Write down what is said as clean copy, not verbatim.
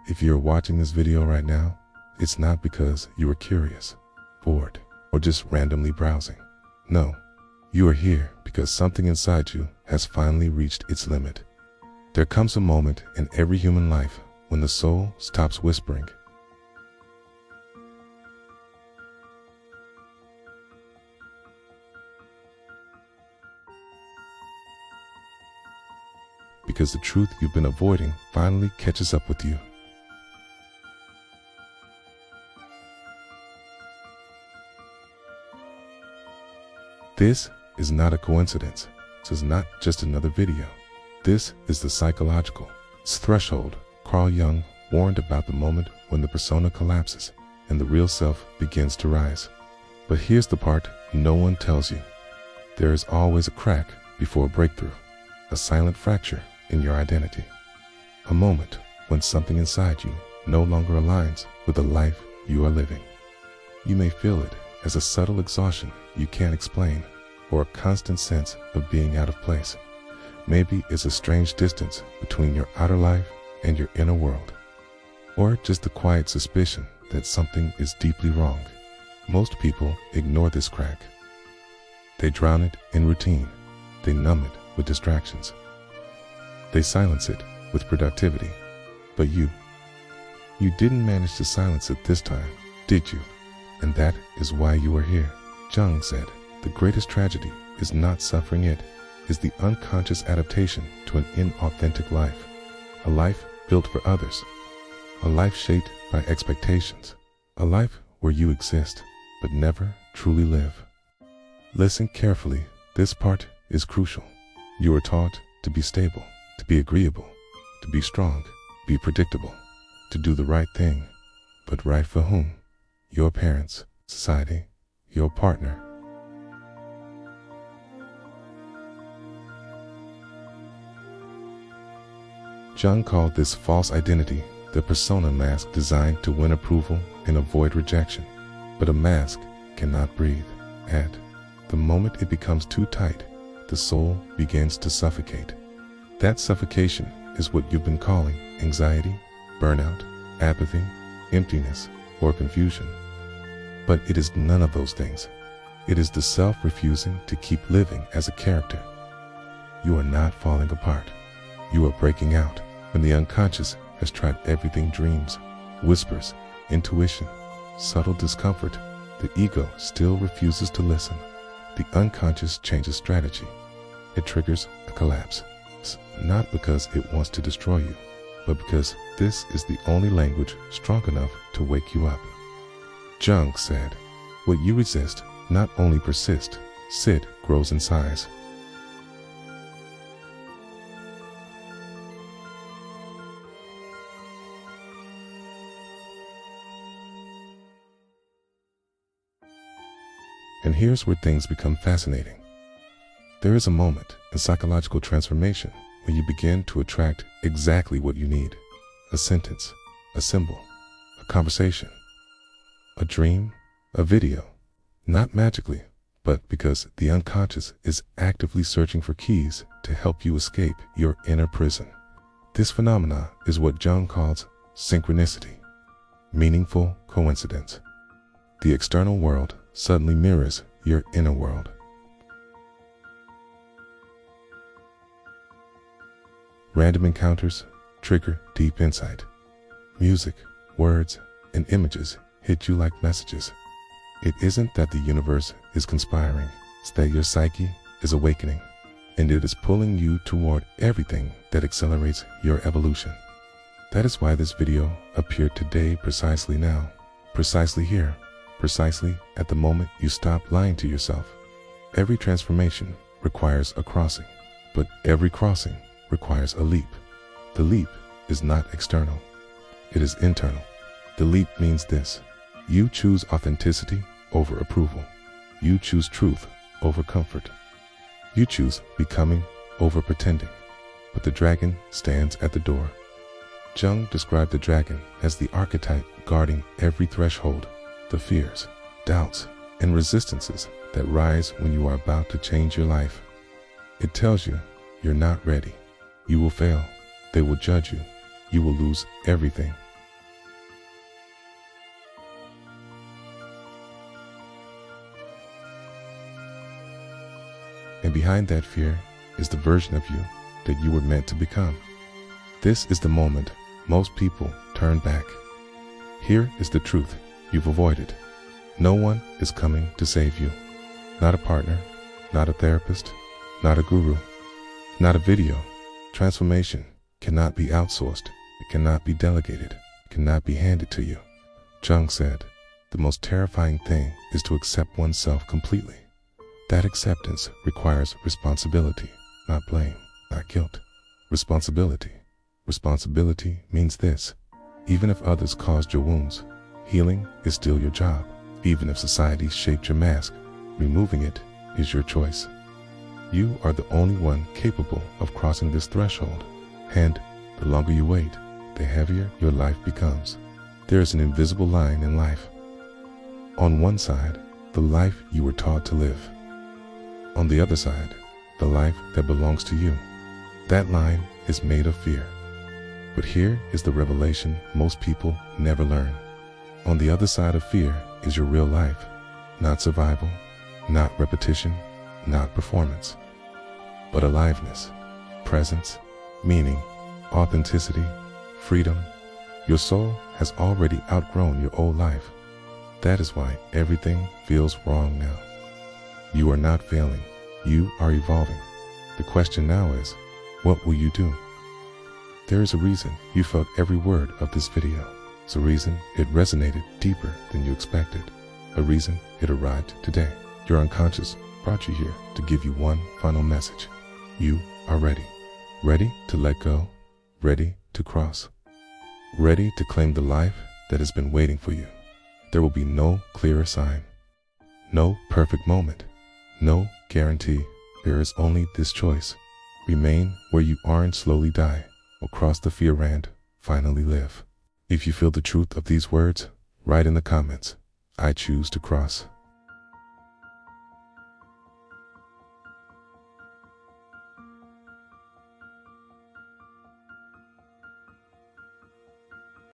If you're watching this video right now, it's not because you are curious, bored, or just randomly browsing. No, you are here because something inside you has finally reached its limit. There comes a moment in every human life when the soul stops whispering. Because the truth you've been avoiding finally catches up with you. This is not a coincidence. This is not just another video. This is the psychological threshold. Carl Jung warned about the moment when the persona collapses and the real self begins to rise. But here's the part no one tells you. There is always a crack before a breakthrough, a silent fracture in your identity. A moment when something inside you no longer aligns with the life you are living. You may feel it as a subtle exhaustion you can't explain, or a constant sense of being out of place. Maybe it's a strange distance between your outer life and your inner world, or just the quiet suspicion that something is deeply wrong. Most people ignore this crack. They drown it in routine. They numb it with distractions. They silence it with productivity. But you didn't manage to silence it this time, did you? And that is why you are here. Jung said, the greatest tragedy is not suffering, it is the unconscious adaptation to an inauthentic life. A life built for others. A life shaped by expectations. A life where you exist, but never truly live. Listen carefully, this part is crucial. You are taught to be stable, to be agreeable, to be strong, be predictable, to do the right thing. But right for whom? Your parents, society, your partner. Jung called this false identity the persona mask designed to win approval and avoid rejection. But a mask cannot breathe. At the moment it becomes too tight, the soul begins to suffocate. That suffocation is what you've been calling anxiety, burnout, apathy, emptiness, or confusion. But it is none of those things. It is the self refusing to keep living as a character. You are not falling apart. You are breaking out when the unconscious has tried everything: dreams, whispers, intuition, subtle discomfort. The ego still refuses to listen. The unconscious changes strategy. It triggers a collapse. Not because it wants to destroy you, but because this is the only language strong enough to wake you up. Jung said, what you resist not only persists, it grows in size. And here's where things become fascinating. There is a moment in psychological transformation when you begin to attract exactly what you need. A sentence, a symbol, a conversation, a dream, a video. Not magically, but because the unconscious is actively searching for keys to help you escape your inner prison. This phenomena is what Jung calls synchronicity, meaningful coincidence. The external world suddenly mirrors your inner world. Random encounters trigger deep insight. Music, words, and images hit you like messages. It isn't that the universe is conspiring, it's that your psyche is awakening, and it is pulling you toward everything that accelerates your evolution. That is why this video appeared today, precisely now, precisely here, precisely at the moment you stop lying to yourself. Every transformation requires a crossing, but every crossing requires a leap. The leap is not external, it is internal. The leap means this: you choose authenticity over approval. You choose truth over comfort. You choose becoming over pretending. But the dragon stands at the door. Jung described the dragon as the archetype guarding every threshold, the fears, doubts, and resistances that rise when you are about to change your life. It tells you you're not ready. You will fail. They will judge you. You will lose everything. And behind that fear is the version of you that you were meant to become. This is the moment most people turn back. Here is the truth you've avoided. No one is coming to save you. Not a partner, not a therapist, not a guru, not a video. Transformation cannot be outsourced. It cannot be delegated. It cannot be handed to you. Jung said, the most terrifying thing is to accept oneself completely. That acceptance requires responsibility, not blame, not guilt. Responsibility. Responsibility means this: even if others caused your wounds, healing is still your job. Even if society shaped your mask, removing it is your choice. You are the only one capable of crossing this threshold, and the longer you wait, the heavier your life becomes. There is an invisible line in life. On one side, the life you were taught to live. On the other side, the life that belongs to you. That line is made of fear. But here is the revelation most people never learn. On the other side of fear is your real life, not survival, not repetition, not performance, but aliveness, presence, meaning, authenticity, freedom. Your soul has already outgrown your old life. That is why everything feels wrong now. You are not failing. You are evolving. The question now is, what will you do? There is a reason you felt every word of this video. It's a reason it resonated deeper than you expected. A reason it arrived today. Your unconscious brought you here to give you one final message. You are ready. Ready to let go. Ready to cross. Ready to claim the life that has been waiting for you. There will be no clearer sign. No perfect moment. No guarantee. There is only this choice. Remain where you are and slowly die, or cross the fear rand, finally live. If you feel the truth of these words, write in the comments, I choose to cross.